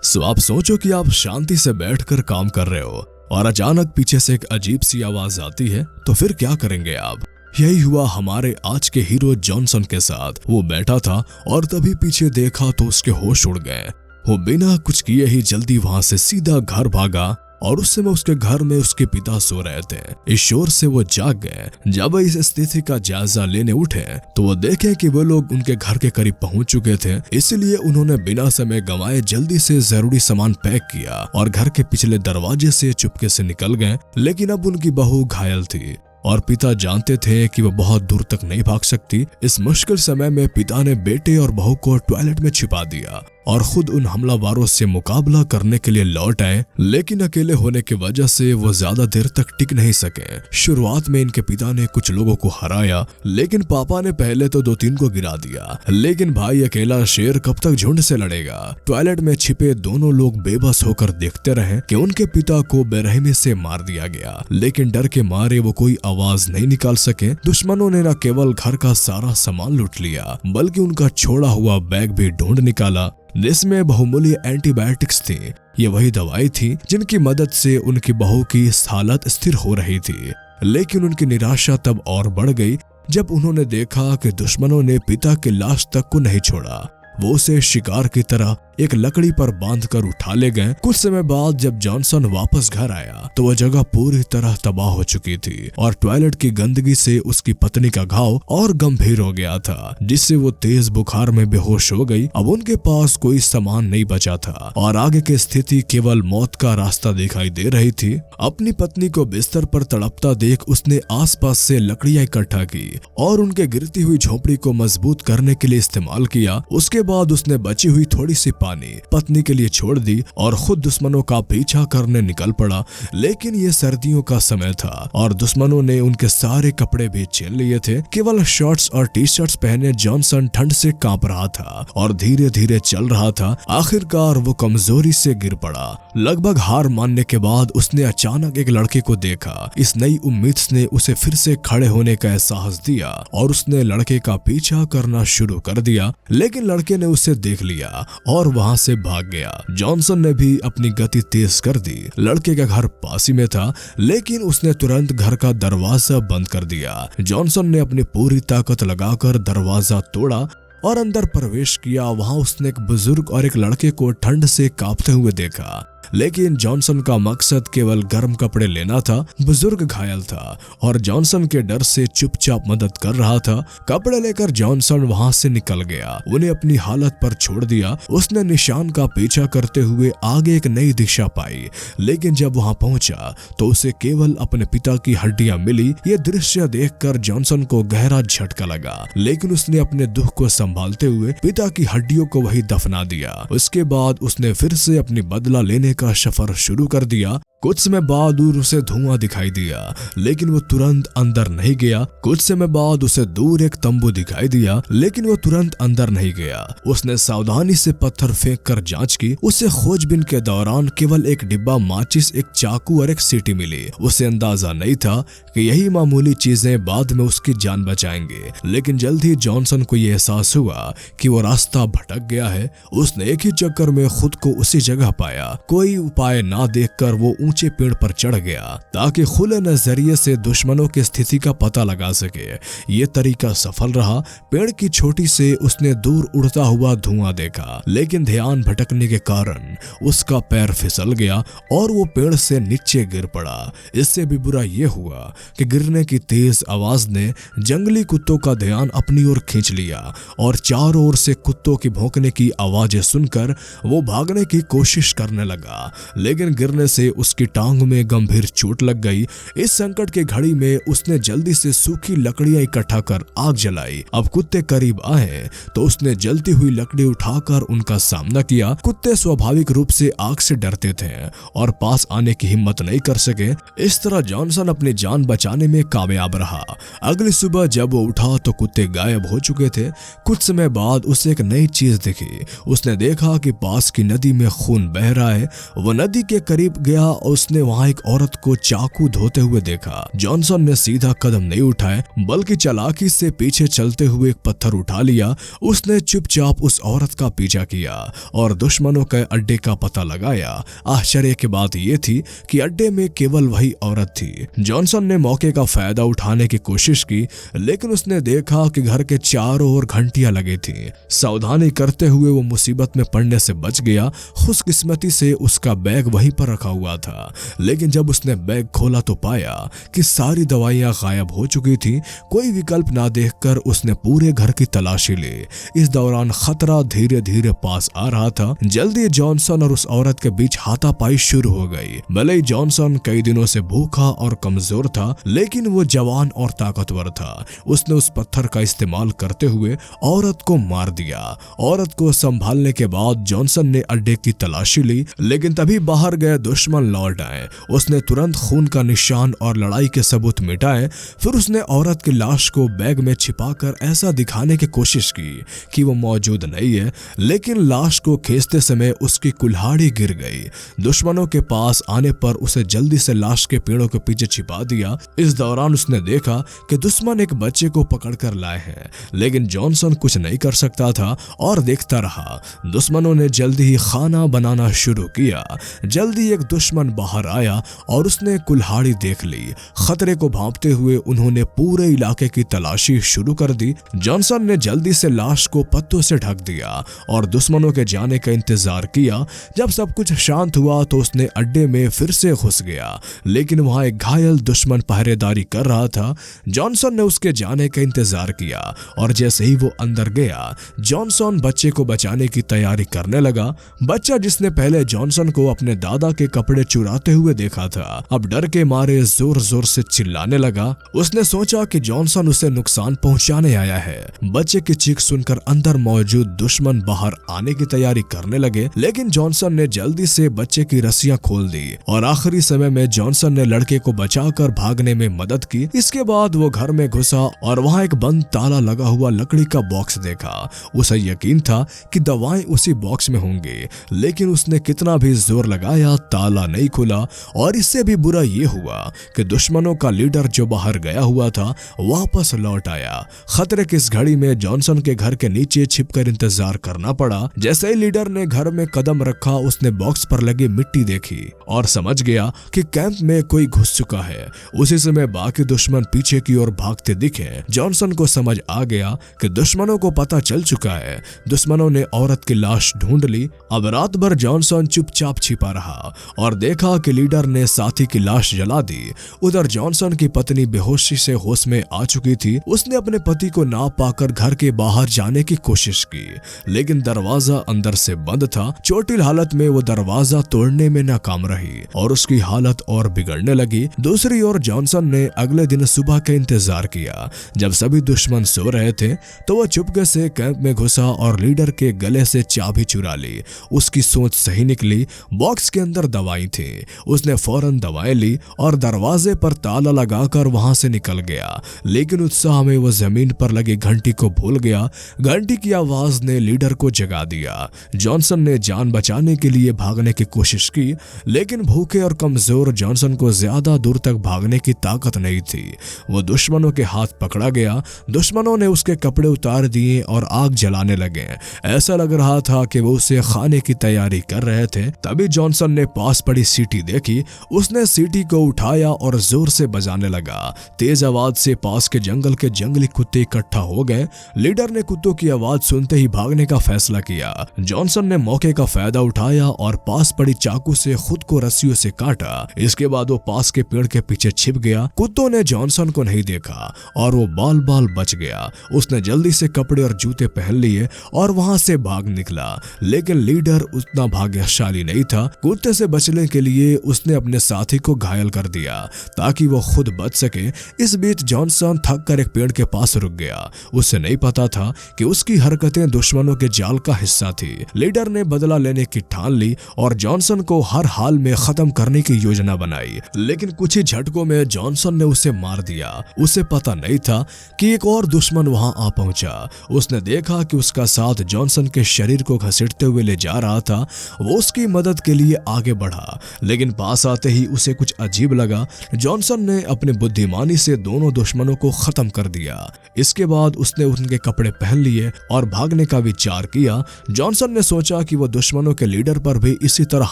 सो आप सोचो कि आप शांति से बैठकर काम कर रहे हो और अचानक पीछे से एक अजीब सी आवाज आती है, तो फिर क्या करेंगे आप? यही हुआ हमारे आज के हीरो जॉनसन के साथ। वो बैठा था और तभी पीछे देखा तो उसके होश उड़ गए। वो बिना कुछ किए ही जल्दी वहां से सीधा घर भागा और उस समय उसके घर में उसके पिता सो रहे थे। इस शोर से वो जाग गए। जब वो इस स्थिति का जायजा लेने उठे तो वो देखे कि वो लोग उनके घर के करीब पहुंच चुके थे, इसलिए उन्होंने बिना समय गंवाए जल्दी से जरूरी सामान पैक किया और घर के पिछले दरवाजे से चुपके से निकल गए। लेकिन अब उनकी बहू घायल थी और पिता जानते थे कि वो बहुत दूर तक नहीं भाग सकती। इस मुश्किल समय में पिता ने बेटे और बहू को टॉयलेट में छिपा दिया और खुद उन हमलावरों से मुकाबला करने के लिए लौट आए। लेकिन अकेले होने की वजह से वो ज्यादा देर तक टिक नहीं सके। शुरुआत में इनके पिता ने कुछ लोगों को हराया, लेकिन पापा ने पहले तो 2-3 को गिरा दिया। लेकिन भाई अकेला शेर कब तक झुंड से लड़ेगा। टॉयलेट में छिपे दोनों लोग बेबस होकर देखते रहे कि उनके पिता को बेरहमी से मार दिया गया, लेकिन डर के मारे वो कोई आवाज नहीं निकाल सके। दुश्मनों ने न केवल घर का सारा सामान लूट लिया, बल्कि उनका छोड़ा हुआ बैग भी ढूंढ निकाला जिसमें बहुमूल्य एंटीबायोटिक्स थी। ये वही दवाई थी जिनकी मदद से उनकी बहू की हालत स्थिर हो रही थी। लेकिन उनकी निराशा तब और बढ़ गई जब उन्होंने देखा कि दुश्मनों ने पिता की लाश तक को नहीं छोड़ा। वो उसे शिकार की तरह एक लकड़ी पर बांधकर उठा ले गए। कुछ समय बाद जब जॉनसन वापस घर आया तो वह जगह पूरी तरह तबाह हो चुकी थी और टॉयलेट की गंदगी से उसकी पत्नी का घाव और गंभीर हो गया था, जिससे वो तेज बुखार में बेहोश हो गई। अब उनके पास कोई सामान नहीं बचा था और आगे की स्थिति केवल मौत का रास्ता दिखाई दे रही थी। अपनी पत्नी को बिस्तर पर तड़पता देख उसने आसपास से लकड़ियां इकट्ठा की और उनके गिरती हुई झोपड़ी को मजबूत करने के लिए इस्तेमाल किया। उसके बाद उसने बची हुई थोड़ी सी पानी पत्नी के लिए छोड़ दी और खुद दुश्मनों का पीछा करने निकल पड़ा। लेकिन ये सर्दियों का समय था और दुश्मनों ने उनके सारे कपड़े भी छीन लिए थे। केवल शॉर्ट्स और टी शर्ट्स पहने जॉनसन ठंड से कांप रहा था और धीरे धीरे चल रहा था। आखिरकार वो कमजोरी से गिर पड़ा। लगभग हार मानने के बाद उसने अचानक एक लड़के को देखा। इस नई उम्मीद ने उसे फिर से खड़े होने का एहसास दिया और उसने लड़के का पीछा करना शुरू कर दिया। लेकिन लड़के ने उसे देख लिया और वहां से भाग गया। जॉनसन ने भी अपनी गति तेज कर दी। लड़के का घर पास ही में था, लेकिन उसने तुरंत घर का दरवाजा बंद कर दिया। जॉनसन ने अपनी पूरी ताकत लगाकर दरवाजा तोड़ा और अंदर प्रवेश किया। वहां उसने एक बुजुर्ग और एक लड़के को ठंड से कांपते हुए देखा, लेकिन जॉनसन का मकसद केवल गर्म कपड़े लेना था। बुजुर्ग घायल था और जॉनसन के डर से चुपचाप मदद कर रहा था। कपड़े लेकर जॉनसन वहां से निकल गया, उन्हें अपनी हालत पर छोड़ दिया। उसने निशान का पीछा करते हुए आगे एक नई दिशा पाई, लेकिन जब वहां पहुंचा तो उसे केवल अपने पिता की हड्डियां मिली। ये दृश्य देखकर जॉनसन को गहरा झटका लगा, लेकिन उसने अपने दुख को संभालते हुए पिता की हड्डियों को वही दफना दिया। उसके बाद उसने फिर से अपनी बदला लेने का सफर शुरू कर दिया। कुछ समय बाद दूर उसे धुआं दिखाई दिया, लेकिन वो तुरंत अंदर नहीं गया। कुछ समय बाद उसे दूर एक तंबू दिखाई दिया, लेकिन वो तुरंत अंदर नहीं गया। उसने सावधानी से पत्थर फेंक कर जांच की। उसे खोजबीन के दौरान केवल एक डिब्बा माचिस, एक चाकू और एक सीटी मिली। उसे अंदाजा नहीं था कि यही मामूली चीजें बाद में उसकी जान बचाएंगे। लेकिन जल्द ही जॉनसन को यह एहसास हुआ कि वो रास्ता भटक गया है। उसने एक ही चक्कर में खुद को उसी जगह पाया। कोई उपाय ना देखकर वो ऊंचे पेड़ पर चढ़ गया ताकि खुले नजरिए से दुश्मनों की स्थिति का पता लगा सके। ये तरीका सफल रहा। पेड़ की चोटी से उसने दूर उड़ता हुआ धुआं देखा, लेकिन ध्यान भटकने के कारण उसका पैर फिसल गया और वो पेड़ से नीचे गिर पड़ा। इससे भी बुरा ये हुआ कि गिरने की तेज आवाज ने जंगली कुत्तों का ध्यान अपनी ओर खींच लिया और चारों ओर से कुत्तों की भौंकने की आवाजें सुनकर वो भागने की कोशिश करने लगा, लेकिन गिरने से उसकी टांग में गंभीर चोट लग गई। इस संकट की घड़ी में उसने जल्दी से सूखी लकड़ियां इकट्ठा कर आग जलाई। अब कुत्ते करीब आए तो उसने जलती हुई लकड़ी उठाकर उनका सामना किया। कुत्ते स्वाभाविक रूप से आग से डरते थे और पास आने की हिम्मत नहीं कर सके। इस तरह जॉनसन अपनी जान बचाने में कामयाब रहा। अगली सुबह जब वो उठा तो कुत्ते गायब हो चुके थे। कुछ समय बाद उसे एक नई चीज दिखी। उसने देखा कि पास की नदी में खून बह रहा है। वो नदी के करीब गया उसने वहाँ एक औरत को चाकू धोते हुए देखा। जॉनसन ने सीधा कदम नहीं उठाए बल्कि चालाकी से पीछे चलते हुए एक पत्थर उठा लिया। उसने चुपचाप उस औरत का पीछा किया और दुश्मनों के अड्डे का पता लगाया। आश्चर्य की बात यह थी कि अड्डे में केवल वही औरत थी। जॉनसन ने मौके का फायदा उठाने की कोशिश की, लेकिन उसने देखा कि घर के चारों ओर घंटियां लगी थी। सावधानी करते हुए वो मुसीबत में पड़ने से बच गया। खुशकिस्मती से उसका बैग वहीं पर रखा हुआ था, लेकिन जब उसने बैग खोला तो पाया कि सारी दवाइयां गायब हो चुकी थी। कोई विकल्प ना देखकर उसने पूरे घर की तलाशी ली। इस दौरान खतरा धीरे धीरे पास आ रहा था। जल्दी जॉनसन और उस औरत के बीच हाथापाई शुरू हो गई। भले ही जॉनसन कई दिनों से भूखा और कमजोर था, लेकिन वो जवान और ताकतवर था। उसने उस पत्थर का इस्तेमाल करते हुए औरत को मार दिया। औरत को संभालने के बाद जॉनसन ने अड्डे की तलाशी ली, लेकिन तभी बाहर गए दुश्मन लौट आए। उसने तुरंत खून का निशान और लड़ाई के सबूत मिटाए। फिर उसने औरत की लाश को बैग में छिपाकर ऐसा दिखाने की कोशिश की कि वो मौजूद नहीं है, लेकिन लाश को खींचते समय उसकी कुल्हाड़ी गिर गई। दुश्मनों के पास आने पर उसे जल्दी से लाश के पेड़ों के पीछे छिपा दिया। इस दौरान उसने देखा कि दुश्मन एक बच्चे को पकड़कर लाए हैं, लेकिन जॉनसन कुछ नहीं कर सकता था और देखता रहा। दुश्मनों ने जल्दी ही खाना बनाना शुरू किया। जल्दी एक दुश्मन बाहर आया और उसने कुल्हाड़ी देख ली। खतरे को भांपते हुए उन्होंने पूरे इलाके की तलाशी शुरू कर दी। जॉनसन ने जल्दी से लाश को पत्तों से ढक दिया और दुश्मनों के जाने का इंतजार किया। जब सब कुछ शांत हुआ तो उसने अड्डे में फिर से घुस गया, लेकिन वहां एक घायल दुश्मन पहरेदारी कर रहा था। जॉनसन ने उसके जाने का इंतजार किया और जैसे ही वो अंदर गया, जॉनसन बच्चे को बचाने की तैयारी करने लगा। बच्चा जिसने पहले जॉनसन को अपने दादा के कपड़े चुराते हुए देखा था, अब डर के मारे जोर जोर से चिल्लाने लगा। उसने सोचा कि जॉनसन उसे नुकसान पहुंचाने आया है। बच्चे की चीख सुनकर अंदर मौजूद दुश्मन बाहर आने की तैयारी करने लगे, लेकिन जॉनसन ने जल्दी से बच्चे की रस्सियां खोल दी और आखिरी समय में जॉनसन ने लड़के को बचाकर भागने में मदद की। इसके बाद वो घर में घुसा और वहां एक बंद ताला लगा हुआ लकड़ी का बॉक्स देखा। उसे यकीन था कि दवाएं उसी बॉक्स में होंगी, लेकिन उसने कितना भी जोर लगाया, ताला नहीं खुला। और इससे भी बुरा ये हुआ कि दुश्मनों का लीडर जो बाहर गया हुआ था वापस लौट आया। खतरे की इस घड़ी में जॉनसन के घर के नीचे छिपकर इंतजार करना पड़ा। जैसे ही लीडर ने घर में कदम रखा, उसने बॉक्स पर लगी मिट्टी देखी और समझ गया कि कैंप में कोई घुस चुका है। उसी समय बाकी दुश्मन पीछे की ओर भागते दिखे। जॉनसन को समझ आ गया कि दुश्मनों को पता चल चुका है। दुश्मनों ने औरत की लाश ढूंढ ली। अब रात भर जॉनसन चुपचाप छिपा रहा और देखा कि लीडर ने साथी की लाश जला दी। उधर जॉनसन की पत्नी बेहोशी से होश में आ चुकी थी। उसने अपने पति को ना पाकर घर के बाहर जाने की कोशिश की, लेकिन दरवाजा अंदर से बंद था। चोटिल हालत में वो दरवाजा तोड़ने में नाकाम रही और उसकी हालत और बिगड़ने लगी। दूसरी ओर जॉनसन ने अगले दिन सुबह का इंतजार किया। जब सभी दुश्मन सो रहे थे तो वह चुपके से कैंप में घुसा और लीडर के गले से चाबी चुरा ली। उसकी सोच सही निकली। बॉक्स के अंदर दवाई थी। उसने फौरन दवाएं ली और दरवाजे पर ताला लगाकर वहां से निकल गया, लेकिन उत्साह में वो जमीन पर लगी घंटी को भूल गया। घंटी की आवाज ने लीडर को जगा दिया। जॉनसन ने जान बचाने के लिए भागने की कोशिश की, लेकिन भूखे और कमजोर जॉनसन को ज्यादा दूर तक भागने की ताकत नहीं थी। वो दुश्मनों के हाथ पकड़ा गया। दुश्मनों ने उसके कपड़े उतार दिए और आग जलाने लगे। ऐसा लग रहा था कि वो उसे खाने की तैयारी कर रहे थे। तभी जॉनसन ने पास पड़ी सीटी देखी। उसने सीटी को उठाया और जोर से बजाने लगा। तेज आवाज से पास के जंगल के जंगली कुत्ते इकट्ठा हो गए। लीडर ने कुत्तों की आवाज सुनते ही भागने का फैसला किया। जॉनसन ने मौके का फायदा उठाया और पास पड़ी चाकू से खुद को रस्सियों से काटा। इसके बाद वो पास के पेड़ के पीछे छिप गया। कुत्तों ने जॉनसन को नहीं देखा और वो बाल बाल बच गया। उसने जल्दी से कपड़े और जूते पहन लिए और वहां से भाग निकला, लेकिन लीडर उतना भाग्यशाली नहीं था। कुत्ते से बचने के लिए उसने अपने साथी को घायल कर दिया ताकि वो खुद बच सके। इस बीच जॉनसन थक कर एक पेड़ के पास रुक गया। उसे नहीं पता था कि उसकी हरकतें दुश्मनों के जाल का हिस्सा थी। लीडर ने बदला लेने की ठान ली और जॉनसन को हर हाल में खत्म करने की योजना बनाई, लेकिन कुछ ही झटकों में जॉनसन ने उसे मार दिया। उसे पता नहीं था कि एक और दुश्मन वहां आ पहुंचा। उसने देखा कि उसका साथ जॉनसन के शरीर को घसीटते हुए ले जा रहा था। वो उसकी मदद के लिए आगे बढ़ा, लेकिन पास आते ही उसे कुछ अजीब लगा। जॉनसन ने अपनी बुद्धिमानी से दोनों दुश्मनों को खत्म कर दिया। इसके बाद उसने उनके कपड़े पहन लिए और भागने का विचार किया। जॉनसन ने सोचा कि वो दुश्मनों के लीडर पर भी इसी तरह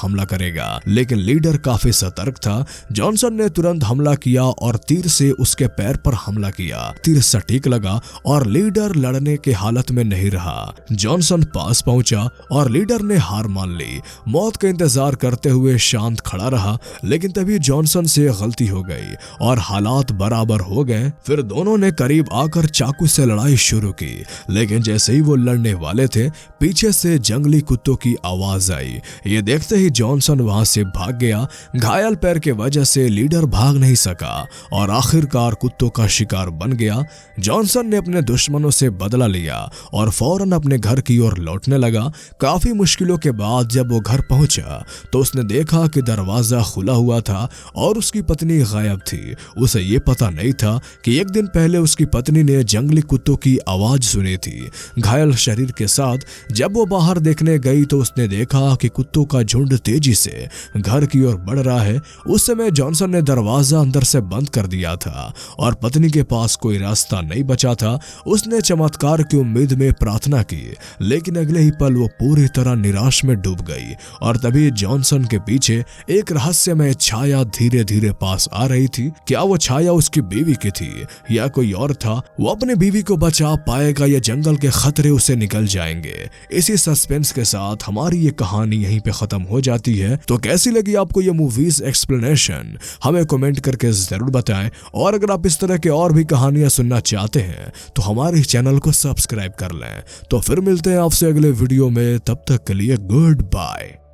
हमला करेगा, लेकिन लीडर काफी सतर्क था। जॉनसन ने तुरंत हमला किया और तीर से उसके पैर पर हमला किया। तीर सटीक लगा और लीडर लड़ने के हालत में नहीं रहा। जॉनसन पास पहुंचा और लीडर ने हार मान ली। मौत का इंतजार करते हुए शांत खड़ा रहा, लेकिन तभी जॉनसन से गलती हो गई और हालात बराबर हो गए। फिर दोनों ने करीब आकर चाकू से लड़ाई शुरू की, लेकिन जैसे ही वो लड़ने वाले थे पीछे से जंगली कुत्तों की आवाज आई। ये देखते ही जॉनसन वहां से भाग गया। घायल पैर के वजह से लीडर भाग नहीं सका और आखिरकार कुत्तों का शिकार बन गया। जॉनसन ने अपने दुश्मनों से बदला लिया और फौरन अपने घर की ओर लौटने लगा। काफी मुश्किलों के बाद जब वो घर पहुंचा तो उसने देखा कि दरवाजा खुला हुआ था और उसकी पत्नी गायब थी। उसे ये पता नहीं था कि एक दिन पहले उसकी पत्नी ने जंगली कुत्तों की आवाज सुनी थी। घायल शरीर के साथ जब वो बाहर देखने गई तो उसने देखा कि कुत्तों का झुंड तेजी से घर की ओर बढ़ रहा है। उस समय जॉनसन ने दरवाजा अंदर से बंद कर दिया था और पत्नी के पास कोई रास्ता नहीं बचा था। उसने चमत्कार की उम्मीद में प्रार्थना की, लेकिन अगले ही पल वो पूरी तरह निराश में डूब गई। और तभी जॉनसन के पीछे एक रहस्यमय छाया धीरे धीरे पास आ रही थी। क्या वो छाया उसकी बीवी की थी या कोई और था? वो अपनी बीवी को बचा पाएगा या जंगल के खतरे उसे निकल जाएंगे? इसी सस्पेंस के साथ हमारी ये कहानी यहीं पे खत्म हो जाती है। तो कैसी लगी आपको ये मूवीज एक्सप्लेनेशन हमें कमेंट करके जरूर बताएं। और अगर आप इस तरह के और भी कहानियां सुनना चाहते हैं तो हमारे चैनल को सब्सक्राइब कर लें। तो फिर मिलते हैं आपसे अगले वीडियो में, तब तक के लिए गुड बाय।